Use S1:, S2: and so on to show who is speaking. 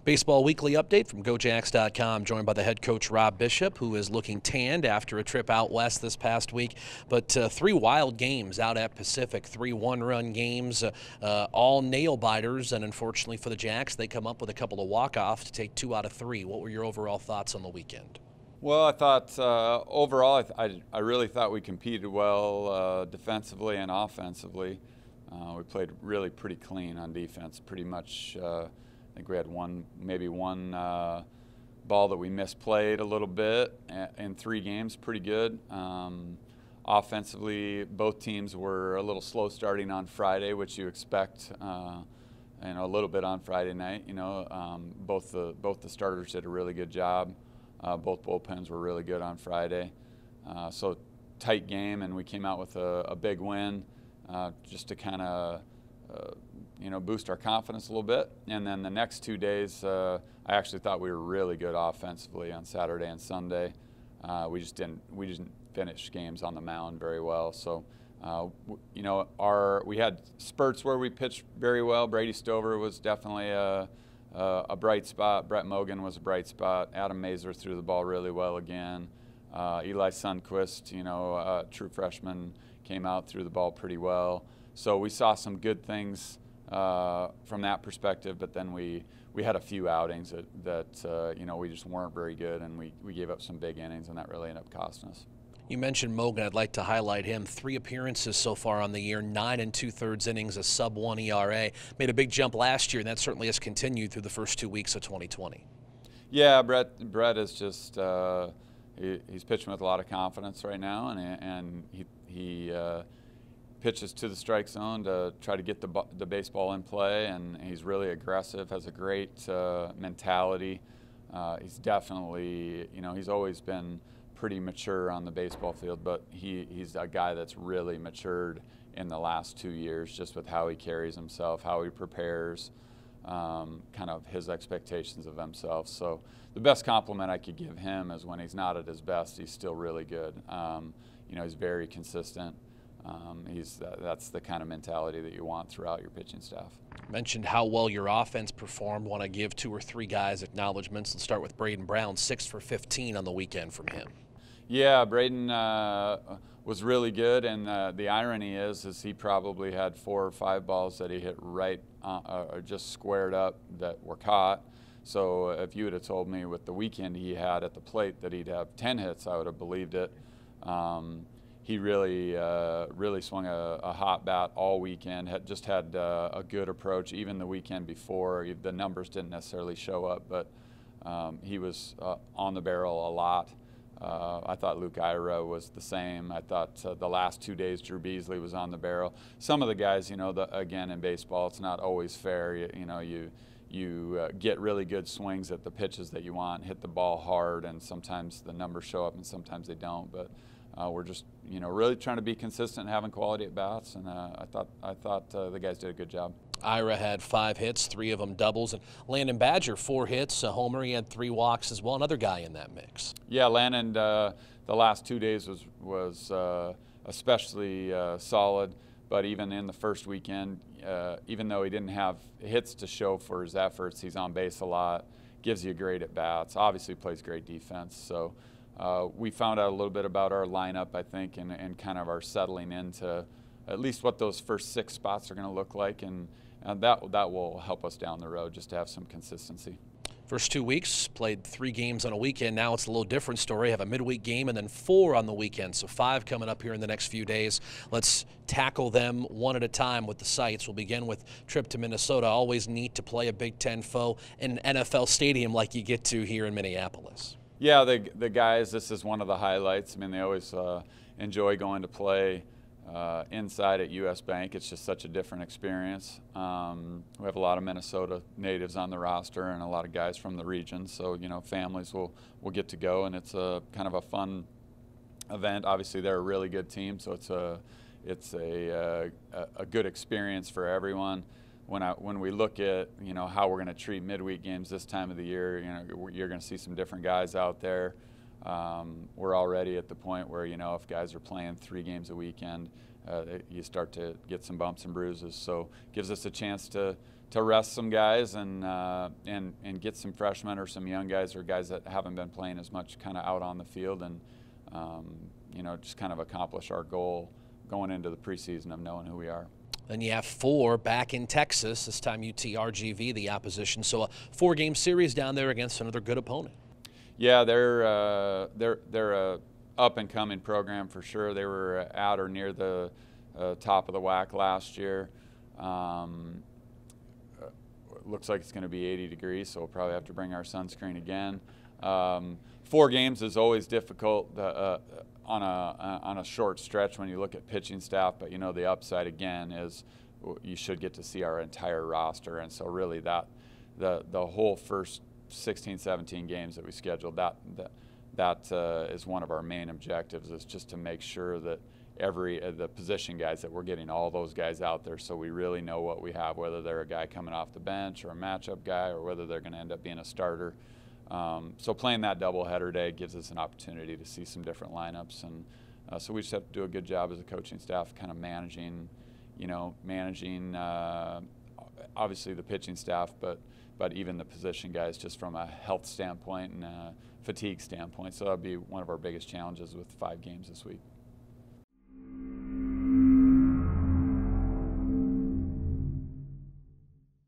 S1: Baseball Weekly update from GoJax.com, joined by the head coach Rob Bishop, who is looking tanned after a trip out west this past week. But three wild games out at Pacific, three one-run games, all nail-biters, and unfortunately for the Jacks, they come up with a couple of walk-offs to take 2 out of 3. What were your overall thoughts on the weekend?
S2: Well, I thought overall, I really thought we competed well defensively and offensively. We played really pretty clean on defense. Pretty much, I think we had maybe one ball that we misplayed a little bit in 3 games. Pretty good. Offensively, both teams were a little slow starting on Friday, which you expect. A little bit on Friday night. Both the starters did a really good job. Both bullpens were really good on Friday. So tight game, and we came out with a big win just to kind of boost our confidence a little bit. And then the next 2 days, I actually thought we were really good offensively on Saturday and Sunday. We just didn't finish games on the mound very well. So we had spurts where we pitched very well. Brady Stover was definitely a bright spot. Brett Mogan was a bright spot. Adam Mazur threw the ball really well again. Eli Sundquist, true freshman, came out, threw the ball pretty well. So we saw some good things from that perspective, but then we had a few outings that we just weren't very good, and we gave up some big innings, and that really ended up costing us.
S1: You mentioned Mogan. I'd like to highlight him. 3 appearances so far on the year, 9 2/3 innings, a sub-1 ERA. Made a big jump last year, and that certainly has continued through the first 2 weeks of 2020.
S2: Yeah, Brett is just he's pitching with a lot of confidence right now, and he pitches to the strike zone to try to get the baseball in play, and he's really aggressive, has a great mentality. He's definitely, he's always been pretty mature on the baseball field, but he's a guy that's really matured in the last 2 years, just with how he carries himself, how he prepares, kind of his expectations of himself. So the best compliment I could give him is when he's not at his best, he's still really good. He's very consistent. That's the kind of mentality that you want throughout your pitching staff.
S1: Mentioned how well your offense performed. Want to give 2 or 3 guys acknowledgments. Let's start with Braden Brown, 6 for 15 on the weekend from him.
S2: Yeah, Braden was really good, and the irony is he probably had 4 or 5 balls that he hit right or just squared up that were caught. So if you would have told me with the weekend he had at the plate that he'd have 10 hits, I would have believed it. He really swung a hot bat all weekend. Had a good approach. Even the weekend before, the numbers didn't necessarily show up, but he was on the barrel a lot. I thought Luke Ira was the same. I thought the last 2 days Drew Beasley was on the barrel. Some of the guys, again in baseball, it's not always fair. You get really good swings at the pitches that you want, hit the ball hard, and sometimes the numbers show up and sometimes they don't. But we're just really trying to be consistent, having quality at bats, and I thought the guys did a good job.
S1: Ira had 5 hits, 3 of them doubles, and Landon Badger 4 hits, a homer. He had 3 walks as well. Another guy in that mix.
S2: Yeah, Landon. The last 2 days was especially solid. But even in the first weekend, even though he didn't have hits to show for his efforts, he's on base a lot, gives you great at bats. Obviously, plays great defense. So we found out a little bit about our lineup, I think, and kind of our settling into at least what those first 6 spots are going to look like, and that will help us down the road just to have some consistency.
S1: First 2 weeks, played 3 games on a weekend. Now it's a little different story. Have a midweek game and then 4 on the weekend. So 5 coming up here in the next few days. Let's tackle them one at a time with the sites. We'll begin with trip to Minnesota. Always neat to play a Big Ten foe in an NFL stadium like you get to here in Minneapolis.
S2: Yeah, the guys, this is one of the highlights. I mean, they always enjoy going to play inside at US Bank. It's just such a different experience. We have a lot of Minnesota natives on the roster and a lot of guys from the region, so families will get to go, and it's a kind of a fun event. Obviously they're a really good team, so it's a good experience for everyone. When we look at how we're going to treat midweek games this time of the year, you're going to see some different guys out there. We're already at the point where if guys are playing 3 games a weekend, you start to get some bumps and bruises. So gives us a chance to rest some guys and get some freshmen or some young guys or guys that haven't been playing as much kind of out on the field, and just kind of accomplish our goal going into the preseason of knowing who we are.
S1: Then you have 4 back in Texas, this time UTRGV, the opposition. So a 4-game series down there against another good opponent.
S2: Yeah, they're a up and coming program for sure. They were at or near the top of the WAC last year. Looks like it's going to be 80 degrees, so we'll probably have to bring our sunscreen again. 4 games is always difficult on a short stretch when you look at pitching staff, but the upside again is you should get to see our entire roster, and so really that the whole first 16, 17 games that we scheduled, that is one of our main objectives, is just to make sure that the position guys, that we're getting all those guys out there, so we really know what we have, whether they're a guy coming off the bench or a matchup guy, or whether they're going to end up being a starter. So playing that doubleheader day gives us an opportunity to see some different lineups, and so we just have to do a good job as a coaching staff, kind of managing obviously the pitching staff, but even the position guys, just from a health standpoint and a fatigue standpoint. So that'll be one of our biggest challenges with 5 games this week.